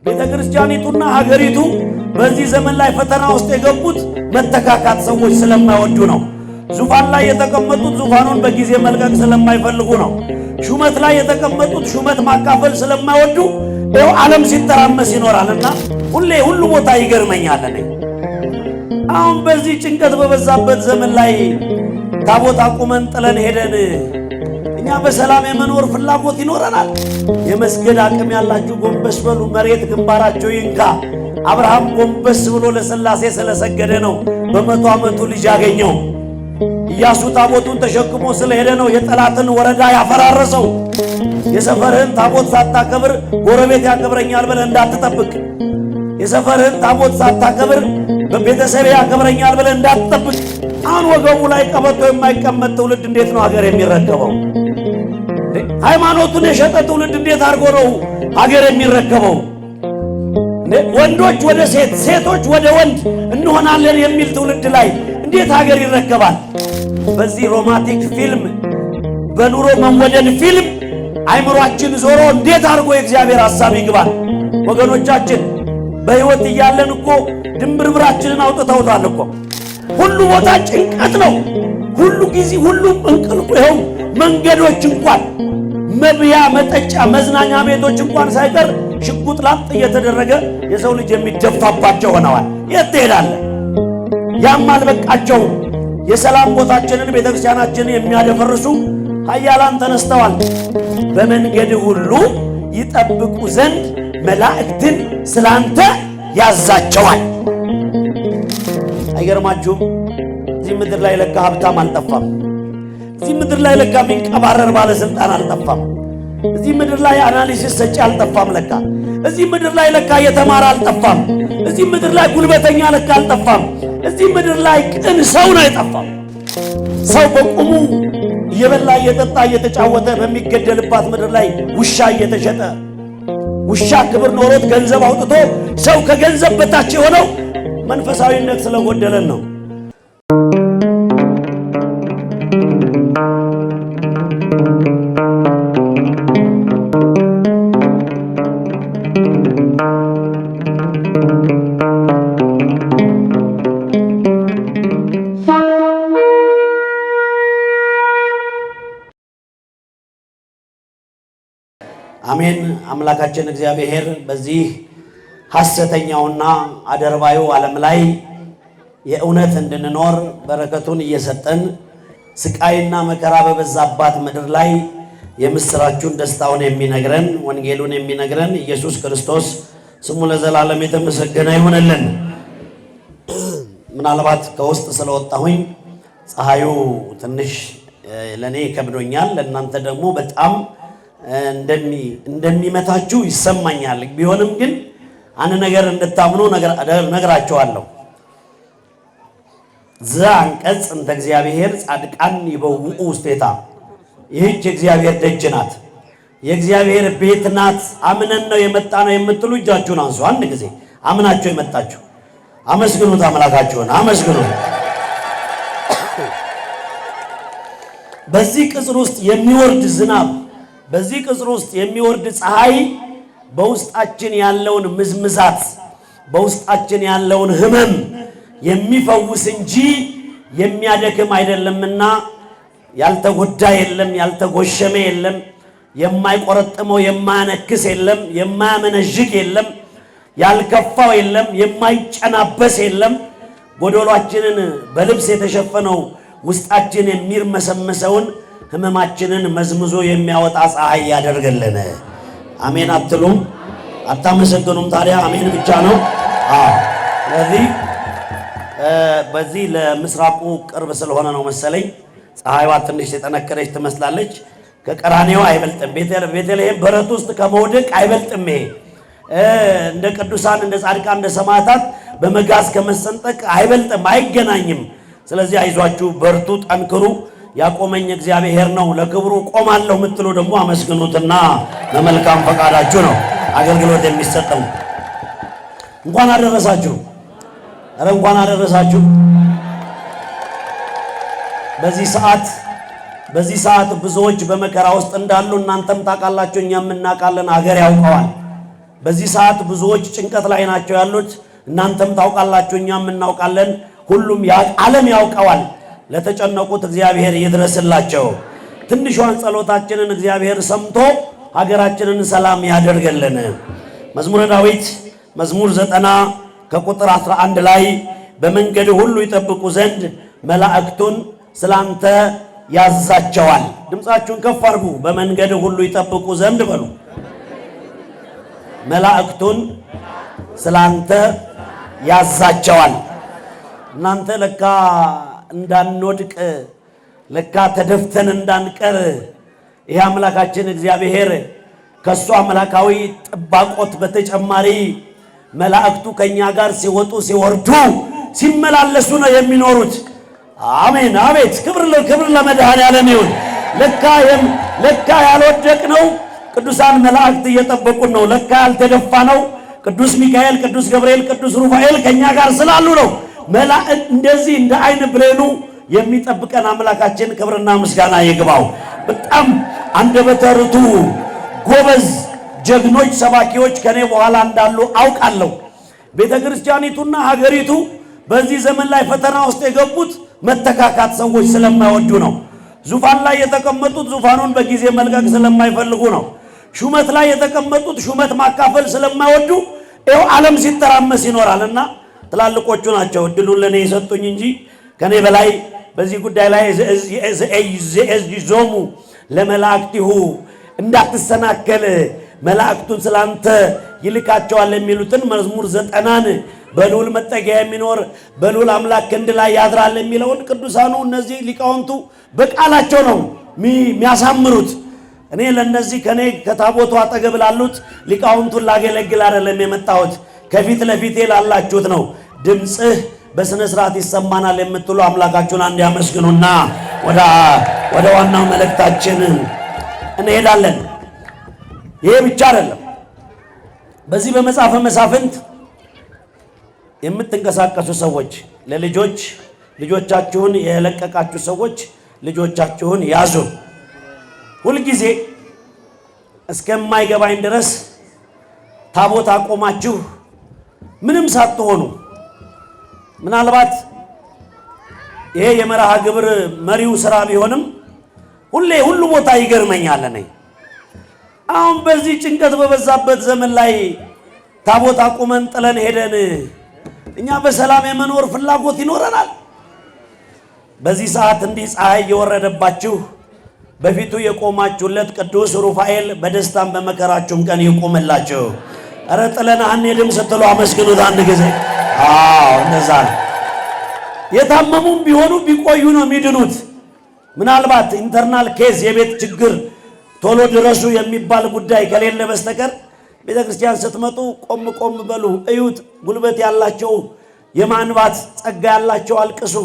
ቤተክርስቲያኒቱና ሀገሪቱ በዚህ ዘመን ላይ ፈተና ውስጥ የገቡት መተካካት ሰዎች ስለማይወዱ ነው። ዙፋን ላይ የተቀመጡት ዙፋኑን በጊዜ መልቀቅ ስለማይፈልጉ ነው። ሹመት ላይ የተቀመጡት ሹመት ማካፈል ስለማይወዱ ይኸው ዓለም ሲተራመስ ይኖራልና ሁሉ ቦታ ይገርመኛል። አሁን በዚህ ጭንቀት በበዛበት ዘመን ላይ ታቦት አቁመን ጥለን ሄደን እኛ በሰላም የመኖር ፍላጎት ይኖረናል? የመስገድ አቅም ያላችሁ ጎንበስ በሉ፣ መሬት ግንባራቸው ይንካ። አብርሃም ጎንበስ ብሎ ለሥላሴ ስለሰገደ ነው በ100 ዓመቱ ልጅ ያገኘው። ኢያሱ ታቦቱን ተሸክሞ ስለሄደ ነው የጠላትን ወረዳ ያፈራረሰው። የሰፈርህን ታቦት ሳታከብር ጎረቤት ያከብረኛል ብለህ እንዳትጠብቅ። የሰፈርህን ታቦት ሳታከብር በቤተሰብ ያከብረኛል ብለህ እንዳትጠብቅ። አሁን ወገቡ ላይ ቀበቶ የማይቀመጥ ትውልድ እንዴት ነው ሀገር የሚረከበው? ሃይማኖቱን የሸጠ ትውልድ እንዴት አድርጎ ነው ሀገር የሚረከበው? ወንዶች ወደ ሴት፣ ሴቶች ወደ ወንድ እንሆናለን የሚል ትውልድ ላይ እንዴት ሀገር ይረከባል? በዚህ ሮማንቲክ ፊልም፣ በኑሮ መወደድ ፊልም አይምሯችን ዞሮ እንዴት አድርጎ የእግዚአብሔር ሐሳብ ይግባል? ወገኖቻችን በሕይወት እያለን እኮ ድንብርብራችንን አውጥተውታል እኮ። ሁሉ ቦታ ጭንቀት ነው። ሁሉ ጊዜ ሁሉም እንቅልፍ። ይኸው መንገዶች እንኳን መብያ፣ መጠጫ፣ መዝናኛ ቤቶች እንኳን ሳይቀር ሽጉጥ ላጥ እየተደረገ የሰው ልጅ የሚደፋባቸው ሆነዋል። የት ትሄዳለህ? ያም አልበቃቸው የሰላም ቦታችንን ቤተክርስቲያናችንን የሚያደፈርሱ ኃያላን ተነስተዋል። በመንገድ ሁሉ ይጠብቁ ዘንድ መላእክትን ስላንተ ያዛቸዋል። አይገርማችሁም? እዚህ ምድር ላይ ለካ ሀብታም አልጠፋም። እዚህ ምድር ላይ ለካ የሚንቀባረር ባለስልጣን አልጠፋም። እዚህ ምድር ላይ አናሊሲስ ሰጪ አልጠፋም ለካ። እዚህ ምድር ላይ ለካ የተማረ አልጠፋም። እዚህ ምድር ላይ ጉልበተኛ ለካ አልጠፋም። እዚህ ምድር ላይ ቅን ሰው ነው የጠፋው። ሰው በቁሙ እየበላ እየጠጣ እየተጫወተ በሚገደልባት ምድር ላይ ውሻ እየተሸጠ ውሻ ክብር ኖሮት ገንዘብ አውጥቶ ሰው ከገንዘብ በታች የሆነው መንፈሳዊነት ስለጎደለን ነው። አሜን። አምላካችን እግዚአብሔር በዚህ ሐሰተኛውና አደርባዩ ዓለም ላይ የእውነት እንድንኖር በረከቱን እየሰጠን ስቃይና መከራ በበዛባት ምድር ላይ የምስራቹን ደስታውን የሚነግረን ወንጌሉን የሚነግረን ኢየሱስ ክርስቶስ ስሙ ለዘላለም የተመሰገነ ይሁንልን። ምናልባት ከውስጥ ስለወጣሁኝ ፀሐዩ ትንሽ ለኔ ከብዶኛል፣ ለእናንተ ደግሞ በጣም እንደሚመታችሁ ይሰማኛል። ቢሆንም ግን አንድ ነገር እንድታምኑ ነግራቸዋለሁ። ዘአንቀጽ እንተ እግዚአብሔር ጻድቃን ይበውኡ ውስቴታ። ይህች የእግዚአብሔር ደጅ ናት፣ የእግዚአብሔር ቤት ናት። አምነን ነው የመጣ ነው የምትሉ እጃችሁን አንሱ። አንድ ጊዜ አምናችሁ የመጣችሁ አመስግኑት፣ አምላካችሁን አመስግኑት። በዚህ ቅጽር ውስጥ የሚወርድ ዝናብ፣ በዚህ ቅጽር ውስጥ የሚወርድ ፀሐይ በውስጣችን ያለውን ምዝምዛት፣ በውስጣችን ያለውን ህመም የሚፈውስ እንጂ የሚያደክም አይደለምና ያልተጎዳ የለም፣ ያልተጎሸመ የለም፣ የማይቆረጥመው የማያነክስ የለም፣ የማያመነዥግ የለም፣ ያልከፋው የለም፣ የማይጨናበስ የለም። ጎዶሏችንን በልብስ የተሸፈነው ውስጣችን የሚርመሰመሰውን ህመማችንን መዝምዞ የሚያወጣ ፀሐይ ያደርግልን። አሜን አትሉም? አታመሰግኑም? ታዲያ አሜን ብቻ ነው። ስለዚህ በዚህ ለምስራቁ ቅርብ ስለሆነ ነው መሰለኝ ፀሐይዋ ትንሽ የጠነከረች ትመስላለች። ከቀራኔው አይበልጥም። ቤተልሔም በረት ውስጥ ከመውደቅ አይበልጥም። ይሄ እንደ ቅዱሳን እንደ ጻድቃን እንደ ሰማዕታት በመጋዝ ከመሰንጠቅ አይበልጥም፣ አይገናኝም። ስለዚህ አይዟችሁ፣ በርቱ፣ ጠንክሩ። ያቆመኝ እግዚአብሔር ነው። ለክብሩ ቆማለሁ የምትሉ ደግሞ አመስግኑትና ለመልካም ፈቃዳችሁ ነው አገልግሎት የሚሰጠው። እንኳን አደረሳችሁ። ኧረ እንኳን አደረሳችሁ። በዚህ ሰዓት ብዙዎች በመከራ ውስጥ እንዳሉ እናንተም ታውቃላችሁ፣ እኛም እናውቃለን። ሀገር ያውቀዋል። በዚህ ሰዓት ብዙዎች ጭንቀት ላይ ናቸው ያሉት። እናንተም ታውቃላችሁ፣ እኛም እናውቃለን። ሁሉም ዓለም ያውቀዋል። ለተጨነቁት እግዚአብሔር ይድረስላቸው። ትንሿን ጸሎታችንን እግዚአብሔር ሰምቶ ሀገራችንን ሰላም ያደርገልን። መዝሙረ ዳዊት መዝሙር 90 ከቁጥር 11 ላይ በመንገድ ሁሉ ይጠብቁ ዘንድ መላእክቱን ስላንተ ያዛቸዋል። ድምፃችሁን ከፍ አድርጉ። በመንገድ ሁሉ ይጠብቁ ዘንድ በሉ። መላእክቱን ስላንተ ያዛቸዋል። እናንተ ለካ እንዳንወድቅ ለካ ተደፍተን እንዳንቀር ይህ አምላካችን እግዚአብሔር ከሱ አምላካዊ ጥባቆት በተጨማሪ መላእክቱ ከኛ ጋር ሲወጡ ሲወርዱ ሲመላለሱ ነው የሚኖሩት። አሜን አቤት! ክብር ለመድኃኔዓለም ይሁን። ለካ ያልወደቅነው ቅዱሳን መላእክት እየጠበቁን ነው። ለካ ያልተደፋ ነው ቅዱስ ሚካኤል፣ ቅዱስ ገብርኤል፣ ቅዱስ ሩፋኤል ከኛ ጋር ስላሉ ነው። መላእክት እንደዚህ እንደ አይን ብሌኑ የሚጠብቀን አምላካችን ክብርና ምስጋና ይግባው። በጣም አንደበተ ርቱዕ ጎበዝ ጀግኖች ሰባኪዎች ከኔ በኋላ እንዳሉ አውቃለሁ። ቤተ ክርስቲያኒቱና ሀገሪቱ በዚህ ዘመን ላይ ፈተና ውስጥ የገቡት መተካካት ሰዎች ስለማይወዱ ነው። ዙፋን ላይ የተቀመጡት ዙፋኑን በጊዜ መልቀቅ ስለማይፈልጉ ነው። ሹመት ላይ የተቀመጡት ሹመት ማካፈል ስለማይወዱ ይኸው ዓለም ሲተራመስ ይኖራልና ትላልቆቹ ናቸው እድሉን ለኔ የሰጡኝ እንጂ ከኔ በላይ በዚህ ጉዳይ ላይ ዞሙ ለመላእክቲሁ እንዳትሰናከል መላእክቱን ስላንተ ይልካቸዋል የሚሉትን መዝሙር 90ን በልዑል መጠጊያ የሚኖር በልዑል አምላክ ክንድ ላይ ያድራል የሚለውን ቅዱሳኑ እነዚህ ሊቃውንቱ በቃላቸው ነው የሚያሳምሩት። እኔ ለነዚህ ከኔ ከታቦቱ አጠገብ ላሉት ሊቃውንቱን ላገለግል አይደለም የመጣሁት፣ ከፊት ለፊቴ ላላችሁት ነው። ድምጽህ በስነ ስርዓት ይሰማናል የምትሉ አምላካችሁን አንድ ያመስግኑና ወደ ዋናው መልእክታችን እንሄዳለን። ይሄ ብቻ አይደለም። በዚህ በመጽሐፈ መሳፍንት የምትንቀሳቀሱ ሰዎች ልጆቻችሁን የለቀቃችሁ ሰዎች ልጆቻችሁን ያዙ። ሁልጊዜ እስከማይገባኝ ድረስ ታቦት አቆማችሁ ምንም ሳትሆኑ ምናልባት ይሄ የመርሃ ግብር መሪው ስራ ቢሆንም ሁሉ ቦታ ይገርመኛል። እኔ አሁን በዚህ ጭንቀት በበዛበት ዘመን ላይ ታቦት አቁመን ጥለን ሄደን እኛ በሰላም የመኖር ፍላጎት ይኖረናል? በዚህ ሰዓት እንዲህ ፀሐይ የወረደባችሁ በፊቱ የቆማችሁለት ቅዱስ ሩፋኤል በደስታም በመከራችሁም ቀን ይቆምላችሁ። ኧረ ጥለን አንሄድም ስትሉ አመስግኑት አንድ ጊዜ። እንደዛ ነው። የታመሙም ቢሆኑ ቢቆዩ ነው የሚድኑት። ምናልባት ኢንተርናል ኬዝ የቤት ችግር ቶሎ ድረሱ የሚባል ጉዳይ ከሌለ በስተቀር ቤተ ክርስቲያን ስትመጡ ቆም በሉ፣ እዩት። ጉልበት ያላቸው የማንባት ጸጋ ያላቸው አልቅሱ፣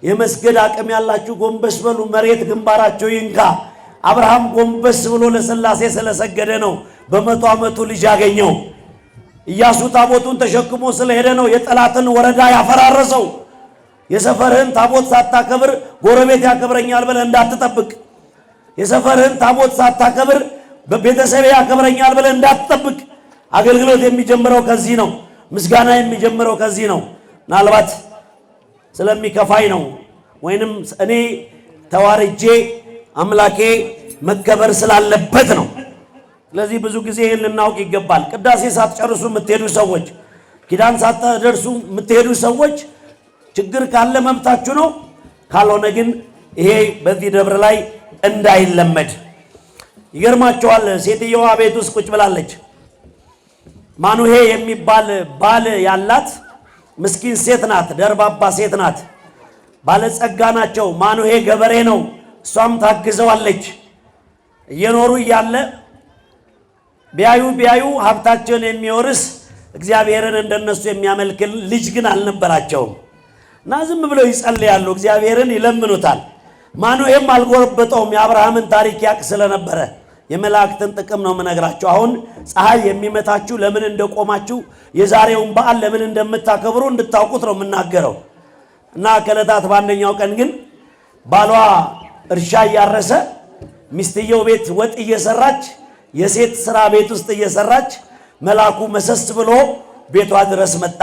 የመስገድ አቅም ያላችሁ ጎንበስ በሉ፣ መሬት ግንባራቸው ይንካ። አብርሃም ጎንበስ ብሎ ለሥላሴ ስለሰገደ ነው በ100 ዓመቱ ልጅ ያገኘው። ኢያሱ ታቦቱን ተሸክሞ ስለሄደ ነው የጠላትን ወረዳ ያፈራረሰው። የሰፈርህን ታቦት ሳታከብር ጎረቤት ያከብረኛል ብለህ እንዳትጠብቅ። የሰፈርህን ታቦት ሳታከብር በቤተሰብ ያከብረኛል ብለህ እንዳትጠብቅ። አገልግሎት የሚጀምረው ከዚህ ነው። ምስጋና የሚጀምረው ከዚህ ነው። ምናልባት ስለሚከፋይ ነው፣ ወይንም እኔ ተዋርጄ አምላኬ መከበር ስላለበት ነው። ስለዚህ ብዙ ጊዜ ይህን ልናውቅ ይገባል። ቅዳሴ ሳትጨርሱ የምትሄዱ ሰዎች፣ ኪዳን ሳትደርሱ የምትሄዱ ሰዎች ችግር ካለ መብታችሁ ነው። ካልሆነ ግን ይሄ በዚህ ደብር ላይ እንዳይለመድ። ይገርማቸዋል። ሴትየዋ ቤት ውስጥ ቁጭ ብላለች። ማኑሄ የሚባል ባል ያላት ምስኪን ሴት ናት፣ ደርባባ ሴት ናት። ባለጸጋ ናቸው። ማኑሄ ገበሬ ነው፣ እሷም ታግዘዋለች። እየኖሩ እያለ ቢያዩ ሀብታቸውን የሚወርስ እግዚአብሔርን እንደነሱ የሚያመልክ ልጅ ግን አልነበራቸውም። እና ዝም ብለው ይጸልያሉ፣ እግዚአብሔርን ይለምኑታል። ማኑሄም አልጎረበጠውም። የአብርሃምን ታሪክ ያቅ ስለነበረ የመላእክትን ጥቅም ነው የምነግራችሁ። አሁን ፀሐይ የሚመታችሁ ለምን እንደቆማችሁ የዛሬውን በዓል ለምን እንደምታከብሩ እንድታውቁት ነው የምናገረው። እና ከዕለታት በአንደኛው ቀን ግን ባሏ እርሻ እያረሰ ሚስትየው ቤት ወጥ እየሰራች የሴት ስራ ቤት ውስጥ እየሰራች መልአኩ መሰስ ብሎ ቤቷ ድረስ መጣ።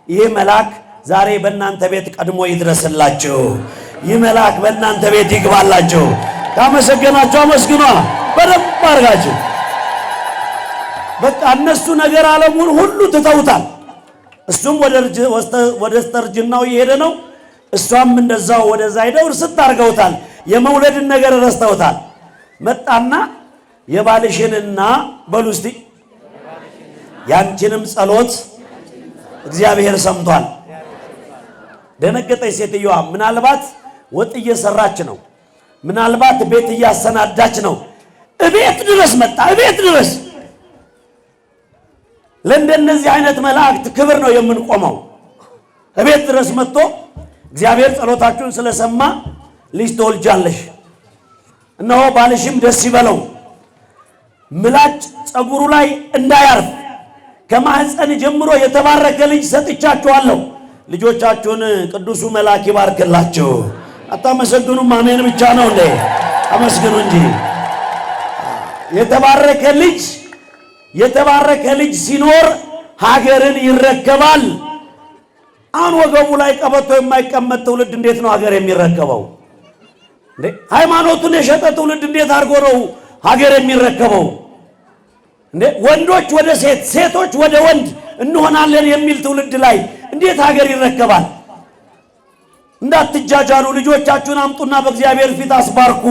ይህ መልአክ ዛሬ በእናንተ ቤት ቀድሞ ይድረስላችሁ። ይህ መልአክ በእናንተ ቤት ይግባላችሁ። ካመሰገናችሁ አመስግኗ በደንብ አድርጋችሁ። በቃ እነሱ ነገር ዓለሙን ሁሉ ትተውታል። እሱም ወደ ስተርጅናው እየሄደ ነው። እሷም እንደዛው ወደዛ ሄደው እርስት አድርገውታል። የመውለድን ነገር ረስተውታል። መጣና የባልሽንና በሉ እስቲ ያንቺንም ጸሎት እግዚአብሔር ሰምቷል። ደነገጠች ሴትዮዋ። ምናልባት ወጥ እየሰራች ነው፣ ምናልባት ቤት እያሰናዳች ነው። እቤት ድረስ መጣ። እቤት ድረስ ለእንደነዚህ አይነት መላእክት ክብር ነው የምንቆመው። እቤት ድረስ መጥቶ እግዚአብሔር ጸሎታችሁን ስለሰማ ልጅ ትወልጃለሽ፣ እነሆ ባልሽም ደስ ይበለው፣ ምላጭ ፀጉሩ ላይ እንዳያርፍ ከማህፀን ጀምሮ የተባረከ ልጅ ሰጥቻችኋለሁ። ልጆቻችሁን ቅዱሱ መልአክ ይባርክላችሁ። አታመሰግኑም? አሜን ብቻ ነው እንዴ? አመስግኑ እንጂ። የተባረከ ልጅ ሲኖር ሀገርን ይረከባል። አሁን ወገቡ ላይ ቀበቶ የማይቀመጥ ትውልድ እንዴት ነው ሀገር የሚረከበው? ሃይማኖቱን የሸጠ ትውልድ እንዴት አድርጎ ነው ሀገር የሚረከበው? ወንዶች ወደ ሴት፣ ሴቶች ወደ ወንድ እንሆናለን የሚል ትውልድ ላይ እንዴት ሀገር ይረከባል? እንዳትጃጃሉ፣ ልጆቻችሁን አምጡና በእግዚአብሔር ፊት አስባርኩ።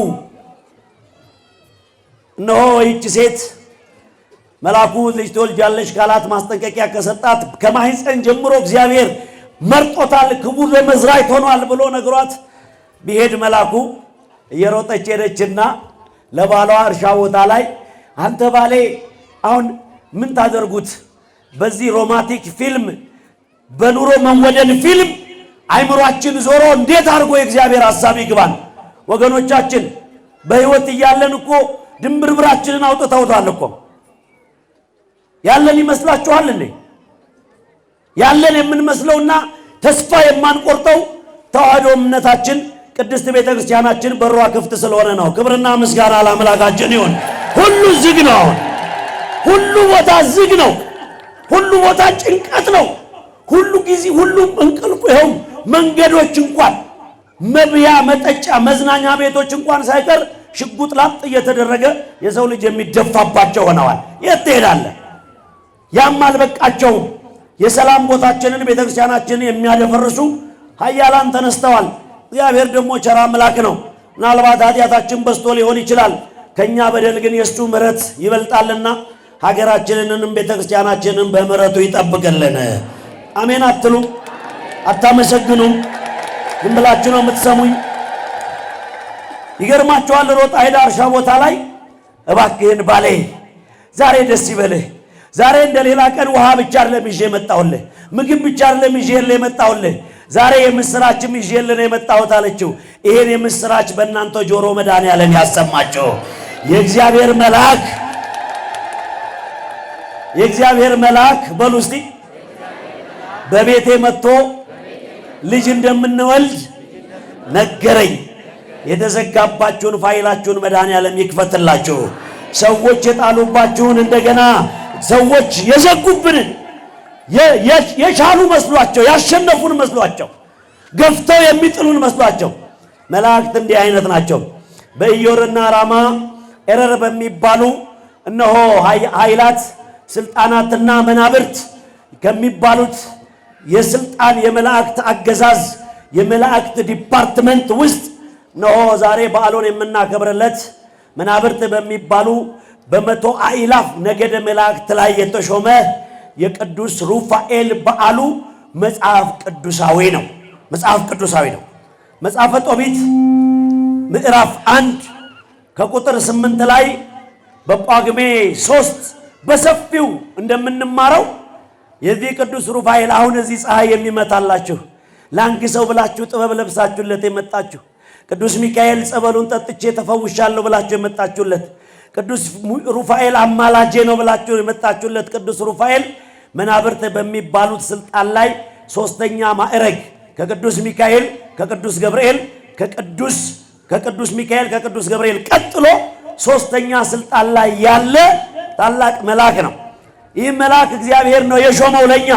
እነሆ ይህች ሴት መልአኩ ልጅ ትወልጃለሽ ካላት ማስጠንቀቂያ ከሰጣት ከማህፀን ጀምሮ እግዚአብሔር መርጦታል፣ ክቡር ለመዝራዕት ሆኗል ብሎ ነግሯት ቢሄድ መልአኩ እየሮጠች ሄደችና ለባሏ እርሻ ቦታ ላይ አንተ ባሌ አሁን ምን ታደርጉት? በዚህ ሮማንቲክ ፊልም፣ በኑሮ መወደድ ፊልም አይምሯችን ዞሮ እንዴት አድርጎ የእግዚአብሔር ሐሳብ ይግባል? ወገኖቻችን በህይወት እያለን እኮ ድንብርብራችንን አውጥተውታል እኮ። ያለን ይመስላችኋል እንዴ? ያለን የምንመስለውና ተስፋ የማንቆርጠው ተዋህዶ እምነታችን ቅድስት ቤተክርስቲያናችን በሯ ክፍት ስለሆነ ነው። ክብርና ምስጋና ለአምላካችን ይሁን። ሁሉ ዝግ ነው። ሁሉ ቦታ ዝግ ነው። ሁሉ ቦታ ጭንቀት ነው። ሁሉ ጊዜ ሁሉም እንቅልፍ። ይኸው መንገዶች እንኳን መብያ፣ መጠጫ፣ መዝናኛ ቤቶች እንኳን ሳይቀር ሽጉጥ ላጥ እየተደረገ የሰው ልጅ የሚደፋባቸው ሆነዋል። የት ትሄዳለህ? ያም አልበቃቸውም። የሰላም ቦታችንን ቤተክርስቲያናችንን የሚያደፈርሱ ኃያላን ተነስተዋል። እግዚአብሔር ደግሞ ቸር አምላክ ነው። ምናልባት ኃጢአታችን በዝቶ ሊሆን ይችላል። ከኛ በደል ግን የእሱ ምሕረት ይበልጣልና ሀገራችንንም ቤተክርስቲያናችንን በምሕረቱ ይጠብቅልን። አሜን አትሉ? አታመሰግኑም? ዝም ብላችሁ ነው የምትሰሙኝ? ይገርማችኋል። ሮጣ ሄዳ እርሻ ቦታ ላይ እባክህን ባሌ ዛሬ ደስ ይበልህ፣ ዛሬ እንደሌላ ቀን ውሃ ብቻ አይደለም ይዤ የመጣሁልህ፣ ምግብ ብቻ አይደለም ይዤ የመጣሁልህ፣ ዛሬ የምስራችም ይዤልህ ነው የመጣሁት አለችው። ይሄን የምስራች በእናንተ ጆሮ መድኃኔዓለም ያሰማቸው። የእግዚአብሔር መልአክ በሉ እስቲ በቤቴ መጥቶ ልጅ እንደምንወልድ ነገረኝ። የተዘጋባችሁን ፋይላችሁን መድኃኔዓለም ይክፈትላችሁ። ሰዎች የጣሉባችሁን እንደገና ሰዎች የዘጉብንን የቻሉ መስሏቸው ያሸነፉን መስሏቸው ገፍተው የሚጥሉን መስሏቸው መላእክት እንዲህ አይነት ናቸው። በኢዮርና ራማ ኤረር በሚባሉ እነሆ ኃይላት ስልጣናትና መናብርት ከሚባሉት የስልጣን የመላእክት አገዛዝ የመላእክት ዲፓርትመንት ውስጥ እነሆ ዛሬ በዓሉን የምናከብርለት መናብርት በሚባሉ በመቶ አእላፍ ነገደ መላእክት ላይ የተሾመ የቅዱስ ሩፋኤል በዓሉ መጽሐፍ ቅዱሳዊ ነው። መጽሐፍ ቅዱሳዊ ነው። መጽሐፈ ጦቢት ምዕራፍ 1 ከቁጥር 8 ላይ በጳጉሜ 3 በሰፊው እንደምንማረው የዚህ ቅዱስ ሩፋኤል አሁን እዚህ ፀሐይ የሚመታላችሁ ላንኪ ሰው ብላችሁ ጥበብ ለብሳችሁለት የመጣችሁ ቅዱስ ሚካኤል ጸበሉን ጠጥቼ ተፈውሻለሁ ብላችሁ የመጣችሁለት ቅዱስ ሩፋኤል አማላጄ ነው ብላችሁ የመጣችሁለት ቅዱስ ሩፋኤል መናብርት በሚባሉት ስልጣን ላይ ሶስተኛ ማዕረግ ከቅዱስ ሚካኤል ከቅዱስ ገብርኤል ከቅዱስ ሚካኤል ከቅዱስ ገብርኤል ቀጥሎ ሶስተኛ ስልጣን ላይ ያለ ታላቅ መልአክ ነው። ይህ መልአክ እግዚአብሔር ነው የሾመው ለኛ።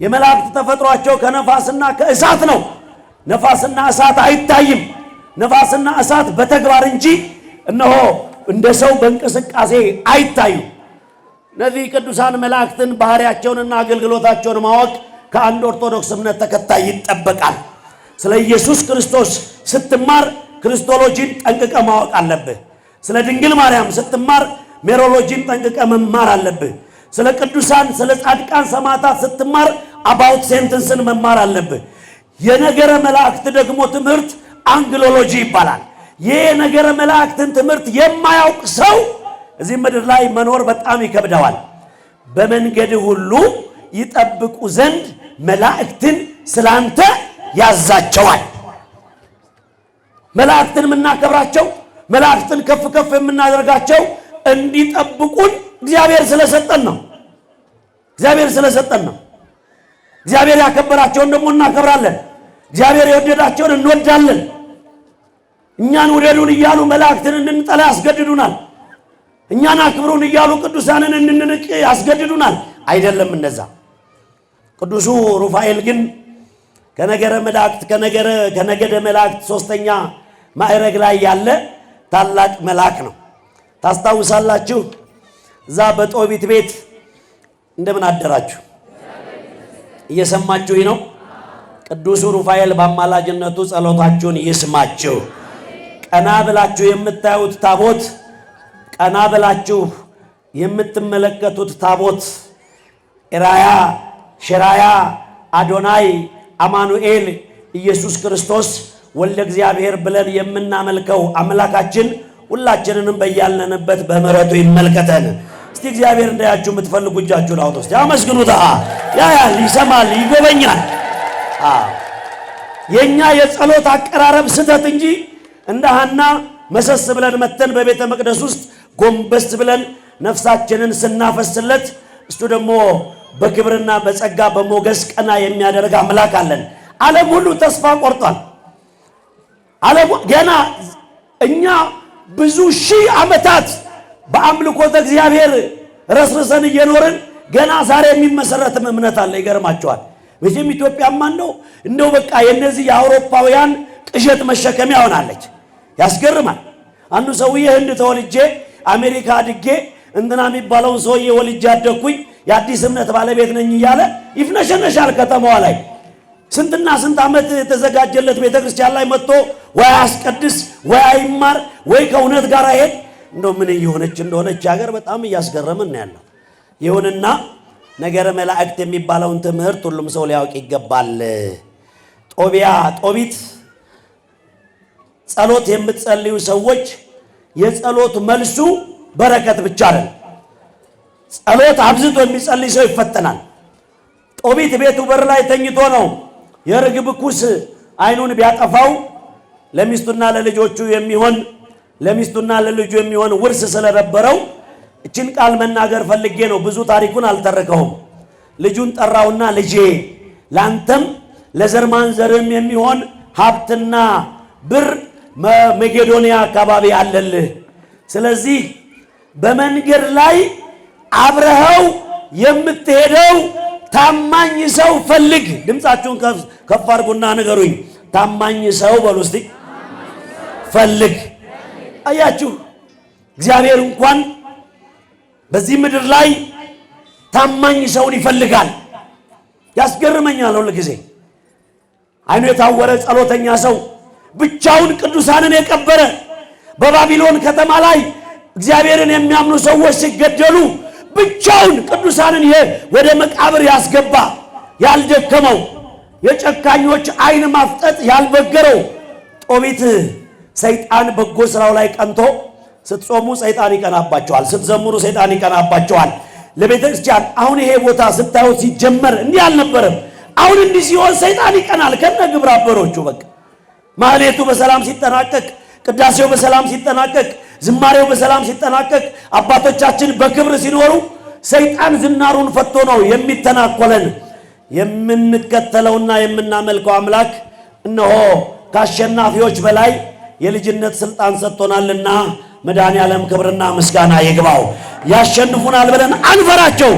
የመላእክት ተፈጥሯቸው ከነፋስና ከእሳት ነው። ነፋስና እሳት አይታይም። ነፋስና እሳት በተግባር እንጂ እነሆ እንደ ሰው በእንቅስቃሴ አይታዩ። እነዚህ ቅዱሳን መላእክትን ባህሪያቸውንና አገልግሎታቸውን ማወቅ ከአንድ ኦርቶዶክስ እምነት ተከታይ ይጠበቃል። ስለ ኢየሱስ ክርስቶስ ስትማር ክርስቶሎጂን ጠንቅቀ ማወቅ አለብህ። ስለ ድንግል ማርያም ስትማር ሜሮሎጂን ጠንቅቀ መማር አለብህ። ስለ ቅዱሳን ስለ ጻድቃን ሰማዕታት ስትማር አባውት ሴንተንስን መማር አለብህ። የነገረ መላእክት ደግሞ ትምህርት አንግሎሎጂ ይባላል። ይህ የነገረ መላእክትን ትምህርት የማያውቅ ሰው እዚህ ምድር ላይ መኖር በጣም ይከብደዋል። በመንገድ ሁሉ ይጠብቁ ዘንድ መላእክትን ስላንተ ያዛቸዋል። መላእክትን የምናከብራቸው መላእክትን ከፍ ከፍ የምናደርጋቸው እንዲጠብቁን እግዚአብሔር ስለሰጠን ነው። እግዚአብሔር ስለሰጠን ነው። እግዚአብሔር ያከበራቸውን ደግሞ እናከብራለን። እግዚአብሔር የወደዳቸውን እንወዳለን። እኛን ውደዱን እያሉ መላእክትን እንድንጠላ ያስገድዱናል። እኛን አክብሩን እያሉ ቅዱሳንን እንድንንቅ ያስገድዱናል። አይደለም እንደዛ። ቅዱሱ ሩፋኤል ግን ከነገረ መላእክት ከነገደ መላእክት ሶስተኛ ማዕረግ ላይ ያለ ታላቅ መልአክ ነው። ታስታውሳላችሁ? እዛ በጦቢት ቤት እንደምን አደራችሁ እየሰማችሁ ነው። ቅዱሱ ሩፋኤል በአማላጅነቱ ጸሎታችሁን ይስማችሁ። ቀና ብላችሁ የምታዩት ታቦት፣ ቀና ብላችሁ የምትመለከቱት ታቦት ኢራያ፣ ሽራያ፣ አዶናይ፣ አማኑኤል፣ ኢየሱስ ክርስቶስ ወልደ እግዚአብሔር ብለን የምናመልከው አምላካችን ሁላችንንም በያልነንበት በምሕረቱ ይመልከተን። እስቲ እግዚአብሔር እንዳያችሁ የምትፈልጉ እጃችሁን አውጡ። እስቲ አመስግኑታ። ያያል፣ ይሰማል፣ ይጎበኛል። የኛ የጸሎት አቀራረብ ስተት እንጂ እንደ ሐና መሰስ ብለን መተን በቤተ መቅደስ ውስጥ ጎንበስ ብለን ነፍሳችንን ስናፈስለት እሱ ደግሞ በክብርና በጸጋ በሞገስ ቀና የሚያደርግ አምላክ አለን። ዓለም ሁሉ ተስፋ ቆርጧል። ዓለም ገና እኛ ብዙ ሺህ ዓመታት በአምልኮተ እግዚአብሔር ረስርሰን እየኖርን ገና ዛሬ የሚመሰረትም እምነት አለ። ይገርማቸዋል። በዚህም ኢትዮጵያማ እንደው በቃ የነዚህ የአውሮፓውያን ቅዠት መሸከሚያ ሆናለች። ያስገርማል። አንዱ ሰውዬ ህንድ ተወልጄ አሜሪካ አድጌ እንትና የሚባለውን ሰውዬ ወልጄ አደኩኝ የአዲስ እምነት ባለቤት ነኝ እያለ ይፍነሸነሻል ከተማዋ ላይ። ስንትና ስንት ዓመት የተዘጋጀለት ቤተክርስቲያን ላይ መጥቶ ወይ አስቀድስ ወይ አይማር ወይ ከእውነት ጋር አይሄድ። እንደው ምን እየሆነች እንደሆነች ሀገር በጣም እያስገረመን ነው ያለው። ይሁንና ነገረ መላእክት የሚባለውን ትምህርት ሁሉም ሰው ሊያውቅ ይገባል። ጦቢት ጸሎት የምትጸልዩ ሰዎች የጸሎት መልሱ በረከት ብቻ አይደለም። ጸሎት አብዝቶ የሚጸልይ ሰው ይፈተናል። ጦቢት ቤቱ በር ላይ ተኝቶ ነው የርግብ ኩስ አይኑን ቢያጠፋው ለሚስቱና ለልጆቹ የሚሆን ለሚስቱና ለልጁ የሚሆን ውርስ ስለነበረው እችን ቃል መናገር ፈልጌ ነው። ብዙ ታሪኩን አልተረከውም። ልጁን ጠራውና ልጄ ላንተም ለዘር ማንዘርም የሚሆን ሀብትና ብር መቄዶንያ አካባቢ አለልህ። ስለዚህ በመንገድ ላይ አብረኸው የምትሄደው ታማኝ ሰው ፈልግ። ድምፃችሁን ከፍ አድርጉና ንገሩኝ። ታማኝ ሰው በሉ እስቲ። ፈልግ። አያችሁ፣ እግዚአብሔር እንኳን በዚህ ምድር ላይ ታማኝ ሰውን ይፈልጋል። ያስገርመኛል ሁል ጊዜ። አይኑ የታወረ ጸሎተኛ ሰው ብቻውን ቅዱሳንን የቀበረ በባቢሎን ከተማ ላይ እግዚአብሔርን የሚያምኑ ሰዎች ሲገደሉ ብቻውን ቅዱሳንን ወደ መቃብር ያስገባ ያልደከመው የጨካኞች አይን ማፍጠጥ ያልበገረው ጦቢት ሰይጣን በጎ ስራው ላይ ቀንቶ ስትጾሙ ሰይጣን ይቀናባቸዋል፣ ስትዘምሩ ሰይጣን ይቀናባቸዋል። ለቤተ ክርስቲያን አሁን ይሄ ቦታ ስታዩት ሲጀመር እንዲህ አልነበረም። አሁን እንዲህ ሲሆን ሰይጣን ይቀናል ከነ ግብረ አበሮቹ። በቃ ማህሌቱ በሰላም ሲጠናቀቅ፣ ቅዳሴው በሰላም ሲጠናቀቅ፣ ዝማሬው በሰላም ሲጠናቀቅ፣ አባቶቻችን በክብር ሲኖሩ ሰይጣን ዝናሩን ፈቶ ነው የሚተናኮለን። የምንከተለውና የምናመልከው አምላክ እነሆ ከአሸናፊዎች በላይ የልጅነት ስልጣን ሰጥቶናልና መድኃኔዓለም ክብርና ምስጋና ይግባው። ያሸንፉናል ብለን አንፈራቸው፣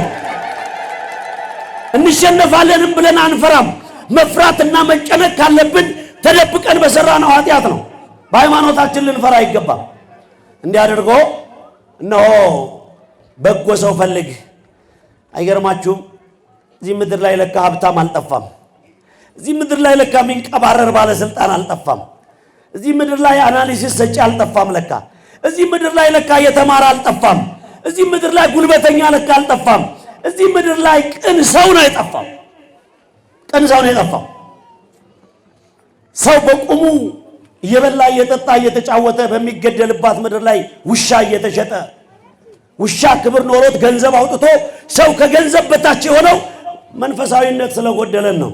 እንሸነፋለንም ብለን አንፈራም። መፍራትና መጨነቅ ካለብን ተደብቀን በሰራነው ኃጢአት ነው። በሃይማኖታችን ልንፈራ አይገባም። እንዲያደርጎ እነሆ በጎ ሰው ፈልግ። አይገርማችሁም? እዚህ ምድር ላይ ለካ ሀብታም አልጠፋም። እዚህ ምድር ላይ ለካ የሚንቀባረር ባለስልጣን አልጠፋም። እዚህ ምድር ላይ አናሊሲስ ሰጪ አልጠፋም። ለካ እዚህ ምድር ላይ ለካ የተማረ አልጠፋም። እዚህ ምድር ላይ ጉልበተኛ ለካ አልጠፋም። እዚህ ምድር ላይ ቅን ሰው ነው የጠፋው። ቅን ሰው ነው የጠፋው። ሰው በቁሙ እየበላ እየጠጣ እየተጫወተ በሚገደልባት ምድር ላይ ውሻ እየተሸጠ ውሻ ክብር ኖሮት ገንዘብ አውጥቶ ሰው ከገንዘብ በታች የሆነው መንፈሳዊነት ስለጎደለን ነው።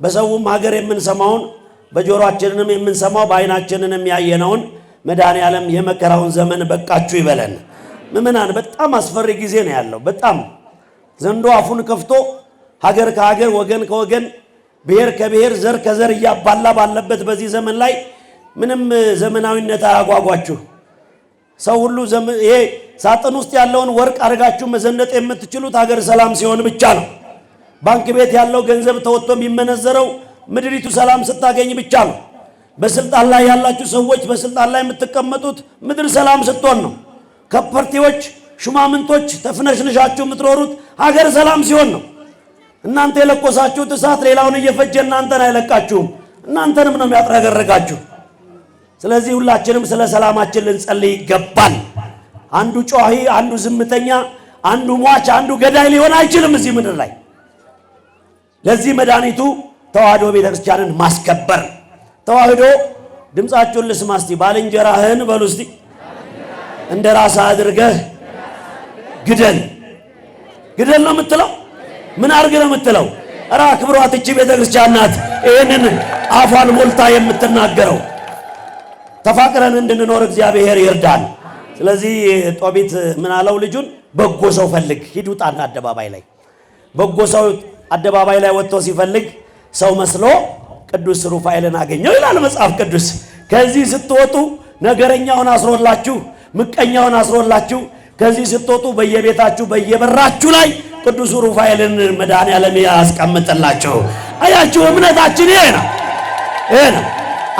በሰውም ሀገር የምንሰማውን በጆሮአችንንም የምንሰማው በዓይናችንንም ያየነውን መድኃኔዓለም የመከራውን ዘመን በቃችሁ ይበለን። ምእመናን በጣም አስፈሪ ጊዜ ነው ያለው። በጣም ዘንዶ አፉን ከፍቶ ሀገር ከሀገር ወገን ከወገን ብሔር ከብሔር ዘር ከዘር እያባላ ባለበት በዚህ ዘመን ላይ ምንም ዘመናዊነት አያጓጓችሁ። ሰው ሁሉ ይሄ ሳጥን ውስጥ ያለውን ወርቅ አድርጋችሁ መዘነጥ የምትችሉት ሀገር ሰላም ሲሆን ብቻ ነው። ባንክ ቤት ያለው ገንዘብ ተወጥቶ የሚመነዘረው ምድሪቱ ሰላም ስታገኝ ብቻ ነው። በስልጣን ላይ ያላችሁ ሰዎች በስልጣን ላይ የምትቀመጡት ምድር ሰላም ስትሆን ነው። ከፓርቲዎች ሹማምንቶች ተፍነሽንሻችሁ የምትኖሩት ሀገር ሰላም ሲሆን ነው። እናንተ የለኮሳችሁት እሳት ሌላውን እየፈጀ እናንተን አይለቃችሁም፣ እናንተንም ነው የሚያጥረገርጋችሁ። ስለዚህ ሁላችንም ስለ ሰላማችን ልንጸልይ ይገባል። አንዱ ጮሂ፣ አንዱ ዝምተኛ፣ አንዱ ሟች፣ አንዱ ገዳይ ሊሆን አይችልም እዚህ ምድር ላይ። ለዚህ መድኃኒቱ ተዋህዶ ቤተክርስቲያንን ማስከበር። ተዋህዶ ድምፃችሁን ልስማ እስቲ። ባልንጀራህን በሉ እስቲ እንደ ራስህ አድርገህ ግደል። ግደል ነው የምትለው? ምን አድርግ ነው የምትለው? ኧረ አክብሯት። እቺ ቤተክርስቲያን ናት ይህንን አፏን ሞልታ የምትናገረው። ተፋቅረን እንድንኖር እግዚአብሔር ይርዳል። ስለዚህ ጦቢት ምን አለው ልጁን? በጎ ሰው ፈልግ፣ ሂድ ውጣና አደባባይ ላይ። በጎ ሰው አደባባይ ላይ ወጥቶ ሲፈልግ ሰው መስሎ ቅዱስ ሩፋኤልን አገኘው ይላል መጽሐፍ ቅዱስ። ከዚህ ስትወጡ ነገረኛውን አስሮላችሁ፣ ምቀኛውን አስሮላችሁ ከዚህ ስትወጡ በየቤታችሁ በየበራችሁ ላይ ቅዱስ ሩፋኤልን መድኃኔዓለም ያስቀምጥላችሁ። አያችሁ፣ እምነታችን ይሄ ነው። ይሄ ነው።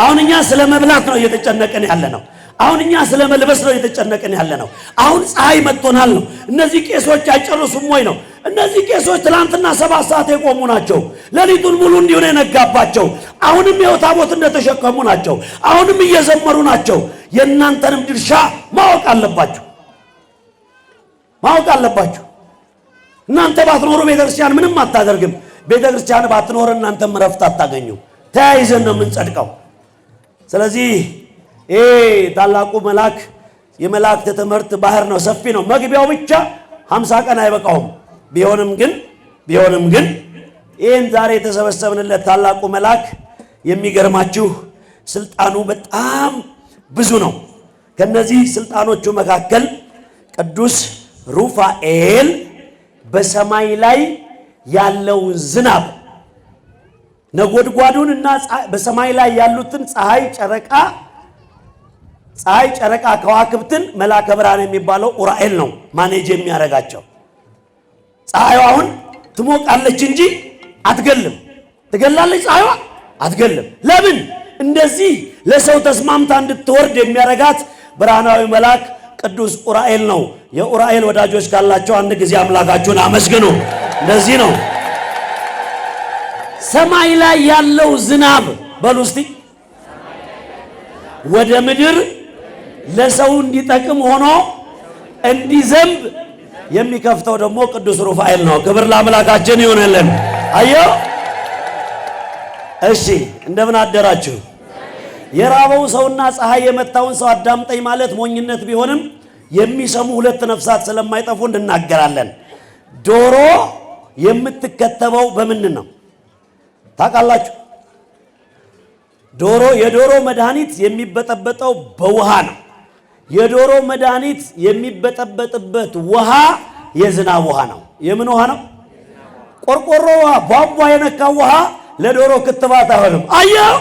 አሁን እኛ ስለ መብላት ነው እየተጨነቀን ያለ ነው። አሁን እኛ ስለ መልበስ ነው እየተጨነቀን ያለ ነው። አሁን ፀሐይ መጥቶናል ነው። እነዚህ ቄሶች አይጨርሱም ወይ ነው? እነዚህ ቄሶች ትላንትና 7 ሰዓት የቆሙ ናቸው። ሌሊቱን ሙሉ እንዲሆነ የነጋባቸው። አሁንም ይኸው ታቦት እንደተሸከሙ ናቸው። አሁንም እየዘመሩ ናቸው። የእናንተንም ድርሻ ማወቅ አለባችሁ፣ ማወቅ አለባችሁ። እናንተ ባትኖሩ ቤተክርስቲያን ምንም አታደርግም። ቤተክርስቲያን ባትኖር እናንተም ረፍት አታገኙ። ተያይዘን ነው የምንጸድቀው። ስለዚህ ይሄ ታላቁ መልአክ የመላእክት ትምህርት ባህር ነው፣ ሰፊ ነው። መግቢያው ብቻ 50 ቀን አይበቃውም። ቢሆንም ግን ይህን ዛሬ የተሰበሰብንለት ታላቁ መልአክ የሚገርማችሁ ስልጣኑ በጣም ብዙ ነው። ከነዚህ ስልጣኖቹ መካከል ቅዱስ ሩፋኤል በሰማይ ላይ ያለውን ዝናብ ነጎድጓዱንና በሰማይ ላይ ያሉትን ፀሐይ፣ ጨረቃ ከዋክብትን መልአከ ብርሃን የሚባለው ኡራኤል ነው ማኔጅ የሚያደርጋቸው። ፀሐይዋ አሁን ትሞቃለች እንጂ አትገልም። ትገላለች ፀሐይዋ? አትገልም። ለምን? እንደዚህ ለሰው ተስማምታ እንድትወርድ የሚያረጋት ብርሃናዊ መልአክ ቅዱስ ኡራኤል ነው። የኡራኤል ወዳጆች ካላቸው አንድ ጊዜ አምላካችሁን አመስግኑ። እንደዚህ ነው ሰማይ ላይ ያለው ዝናብ በሉ እስቲ ወደ ምድር ለሰው እንዲጠቅም ሆኖ እንዲዘንብ የሚከፍተው ደግሞ ቅዱስ ሩፋኤል ነው። ክብር ለአምላካችን ይሁንልን። አየሁ። እሺ እንደምን አደራችሁ? የራበው ሰውና ፀሐይ የመታውን ሰው አዳምጠኝ ማለት ሞኝነት ቢሆንም የሚሰሙ 2 ነፍሳት ስለማይጠፉ እንናገራለን። ዶሮ የምትከተበው በምንድን ነው ታውቃላችሁ? የዶሮ መድኃኒት የሚበጠበጠው በውሃ ነው። የዶሮ መድኃኒት የሚበጠበጥበት ውሃ የዝናብ ውሃ ነው። የምን ውሃ ነው? ቆርቆሮ ውሃ፣ ቧንቧ የነካው ውሃ ለዶሮ ክትባት አይሆንም። አየው፣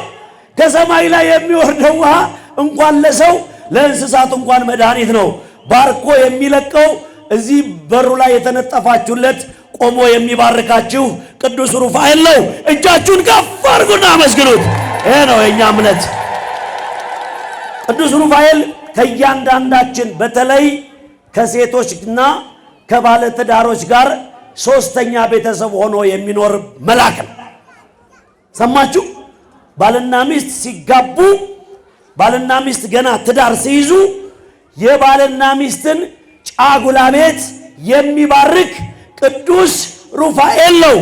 ከሰማይ ላይ የሚወርደው ውሃ እንኳን ለሰው ለእንስሳት እንኳን መድኃኒት ነው። ባርኮ የሚለቀው እዚህ በሩ ላይ የተነጠፋችሁለት ቆሞ የሚባርካችሁ ቅዱስ ሩፋኤል ነው። እጃችሁን ከፍ አድርጉና አመስግኑት። ይሄ ነው የኛ እምነት። ቅዱስ ሩፋኤል ከእያንዳንዳችን በተለይ ከሴቶችና ከባለ ትዳሮች ጋር ሶስተኛ ቤተሰብ ሆኖ የሚኖር መልአክ ነው። ሰማችሁ? ባልና ሚስት ሲጋቡ፣ ባልና ሚስት ገና ትዳር ሲይዙ የባልና ሚስትን ጫጉላ ቤት የሚባርክ ቅዱስ ሩፋኤል ነው።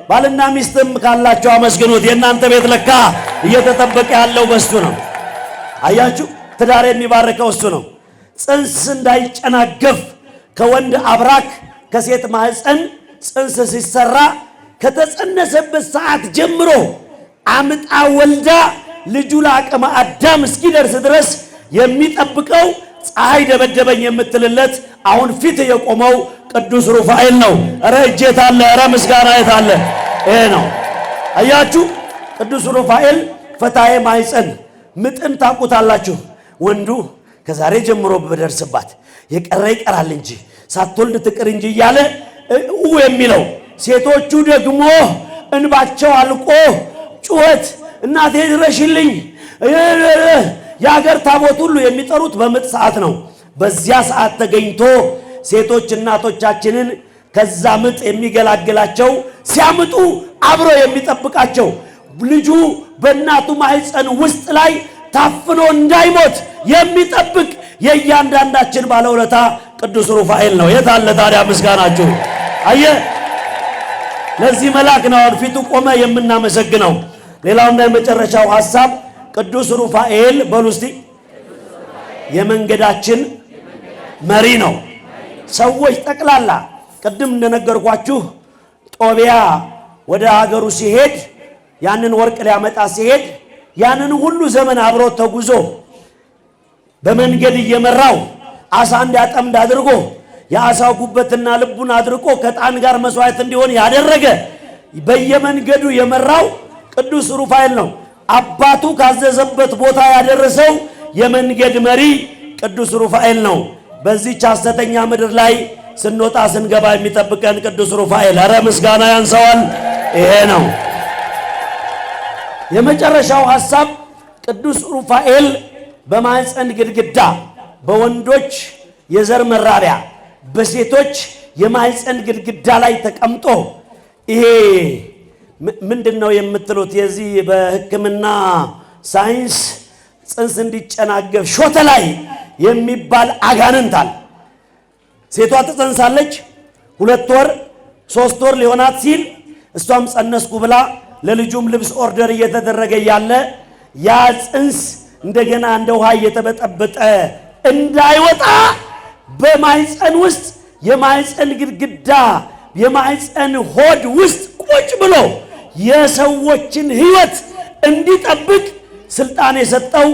ባልና ሚስትም ካላቸው አመስግኑት። የእናንተ ቤት ለካ እየተጠበቀ ያለው በሱ ነው። አያችሁ? ትዳር የሚባርከው እሱ ነው። ጽንስ እንዳይጨናገፍ ከወንድ አብራክ ከሴት ማህፀን ጽንስ ሲሰራ ከተጸነሰበት ሰዓት ጀምሮ አምጣ ወልዳ ልጁ ለአቅመ አዳም እስኪደርስ ድረስ የሚጠብቀው ፀሐይ ደበደበኝ የምትልለት አሁን ፊት የቆመው ቅዱስ ሩፋኤል ነው። ኧረ እጄት አለ፣ ኧረ ምስጋና የት አለ? ይሄ ነው። አያችሁ? ቅዱስ ሩፋኤል ፈታዬ ማህፀን ምጥን ታውቁታላችሁ። ወንዱ ከዛሬ ጀምሮ በደርስባት የቀረ ይቀራል እንጂ ሳትወልድ ትቅር እንጂ እያለ የሚለው፣ ሴቶቹ ደግሞ እንባቸው አልቆ ጩኸት እናቴ ድረሽልኝ የሀገር ታቦት ሁሉ የሚጠሩት በምጥ ሰዓት ነው። በዚያ ሰዓት ተገኝቶ ሴቶች እናቶቻችንን ከዛ ምጥ የሚገላግላቸው ሲያምጡ አብሮ የሚጠብቃቸው ልጁ በእናቱ ማህፀን ውስጥ ላይ ታፍኖ እንዳይሞት የሚጠብቅ የእያንዳንዳችን ባለውለታ ቅዱስ ሩፋኤል ነው። የት አለ ታዲያ ምስጋናችሁ? አየ ለዚህ መልአክ ነው ፊቱ ቆመ የምናመሰግነው። ሌላውና የመጨረሻው ሐሳብ ቅዱስ ሩፋኤል በሉ እስቲ የመንገዳችን መሪ ነው። ሰዎች ጠቅላላ ቅድም እንደነገርኳችሁ ጦቢያ ወደ ሀገሩ ሲሄድ ያንን ወርቅ ሊያመጣ ሲሄድ ያንን ሁሉ ዘመን አብሮ ተጉዞ በመንገድ እየመራው አሳ እንዲያጠምድ አድርጎ የአሳው ጉበትና ልቡን አድርቆ ከዕጣን ጋር መስዋዕት እንዲሆን ያደረገ በየመንገዱ የመራው ቅዱስ ሩፋኤል ነው። አባቱ ካዘዘበት ቦታ ያደረሰው የመንገድ መሪ ቅዱስ ሩፋኤል ነው። በዚህች ሐሰተኛ ምድር ላይ ስንወጣ ስንገባ የሚጠብቀን ቅዱስ ሩፋኤል፣ ኧረ ምስጋና ያንሰዋል። ይሄ ነው የመጨረሻው ሐሳብ። ቅዱስ ሩፋኤል በማህፀን ግድግዳ በወንዶች የዘር መራቢያ በሴቶች የማህፀን ግድግዳ ላይ ተቀምጦ ይሄ ምንድነው የምትሉት? የዚህ በሕክምና ሳይንስ ጽንስ እንዲጨናገፍ ሾተ ላይ የሚባል አጋንንታል። ሴቷ ትጸንሳለች 2 ወር 3 ወር ሊሆናት ሲል እሷም ጸነስኩ ብላ ለልጁም ልብስ ኦርደር እየተደረገ ያለ ያ ጽንስ እንደገና እንደ ውሃ እየተበጠበጠ እንዳይወጣ በማህፀን ውስጥ የማህፀን ግድግዳ የማህፀን ሆድ ውስጥ ቁጭ ብሎ የሰዎችን ሕይወት እንዲጠብቅ ስልጣን የሰጠው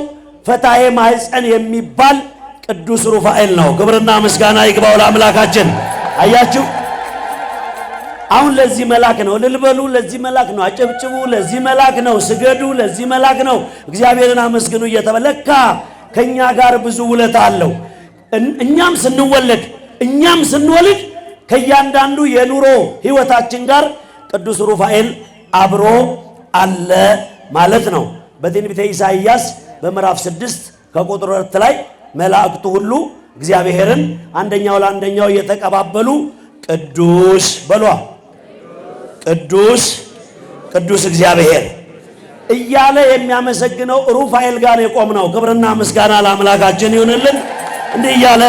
ፈታዬ ማህፀን የሚባል ቅዱስ ሩፋኤል ነው። ክብርና ምስጋና ይግባው ለአምላካችን። አያችሁ? አሁን ለዚህ መልአክ ነው ልልበሉ፣ ለዚህ መልአክ ነው አጨብጭቡ፣ ለዚህ መልአክ ነው ስገዱ፣ ለዚህ መልአክ ነው እግዚአብሔርን አመስግኑ እየተበለካ ከኛ ጋር ብዙ ውለታ አለው። እኛም ስንወለድ እኛም ስንወልድ ከእያንዳንዱ የኑሮ ህይወታችን ጋር ቅዱስ ሩፋኤል አብሮ አለ ማለት ነው። በትንቢተ ኢሳይያስ በምዕራፍ 6 ከቁጥር 2 ላይ መላእክቱ ሁሉ እግዚአብሔርን አንደኛው ለአንደኛው እየተቀባበሉ ቅዱስ በሏ ቅዱስ ቅዱስ እግዚአብሔር እያለ የሚያመሰግነው ሩፋኤል ጋር የቆምነው። ክብርና ምስጋና ለአምላካችን ይሁንልን። እንዲህ እያለ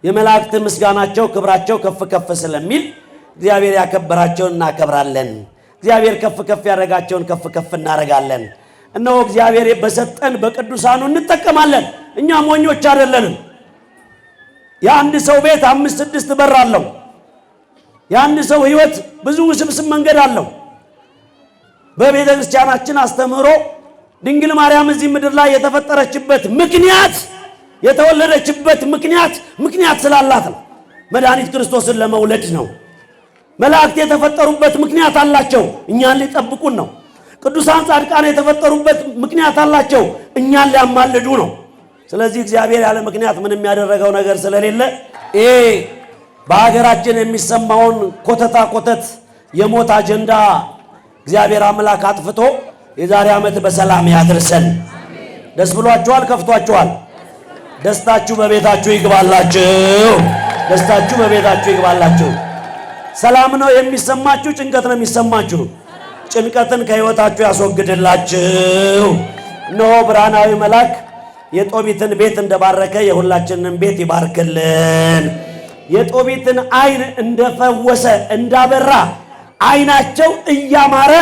የመላእክት ምስጋናቸው ክብራቸው ከፍ ከፍ ስለሚል እግዚአብሔር ያከበራቸውን እናከብራለን፣ እግዚአብሔር ከፍ ከፍ ያደረጋቸውን ከፍ ከፍ እናደርጋለን። እነሆ እግዚአብሔር በሰጠን በቅዱሳኑ እንጠቀማለን። እኛ ሞኞች አይደለንም። የአንድ ሰው ቤት 5-6 በር አለው። የአንድ ሰው ህይወት ብዙ ውስብስብ መንገድ አለው። በቤተ ክርስቲያናችን አስተምህሮ ድንግል ማርያም እዚህ ምድር ላይ የተፈጠረችበት ምክንያት የተወለደችበት ምክንያት ስላላት ነው። መድኃኒት ክርስቶስን ለመውለድ ነው። መላእክት የተፈጠሩበት ምክንያት አላቸው፣ እኛን ሊጠብቁን ነው። ቅዱሳን ጻድቃን የተፈጠሩበት ምክንያት አላቸው፣ እኛን ሊያማልዱ ነው። ስለዚህ እግዚአብሔር ያለ ምክንያት ምንም ያደረገው ነገር ስለሌለ በሀገራችን የሚሰማውን ኮተታ ኮተት የሞት አጀንዳ እግዚአብሔር አምላክ አጥፍቶ የዛሬ ዓመት በሰላም ያድርሰን። ደስ ብሏችኋል? ከፍቷችኋል? ደስታችሁ በቤታችሁ ይግባላችሁ። ደስታችሁ በቤታችሁ ይግባላችሁ። ሰላም ነው የሚሰማችሁ? ጭንቀት ነው የሚሰማችሁ? ጭንቀትን ከሕይወታችሁ ያስወግድላችሁ። እነሆ ብርሃናዊ መልአክ የጦቢትን ቤት እንደባረከ የሁላችንን ቤት ይባርክልን። የጦቢትን ዓይን እንደፈወሰ እንዳበራ ዓይናቸው እያማረ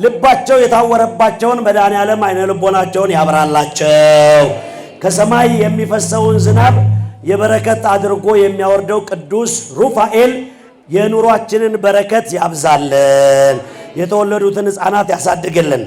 ልባቸው የታወረባቸውን መድኃኔዓለም ዓይነ ልቦናቸውን ያብራላቸው። ከሰማይ የሚፈሰውን ዝናብ የበረከት አድርጎ የሚያወርደው ቅዱስ ሩፋኤል የኑሯችንን በረከት ያብዛልን። የተወለዱትን ሕፃናት ያሳድግልን።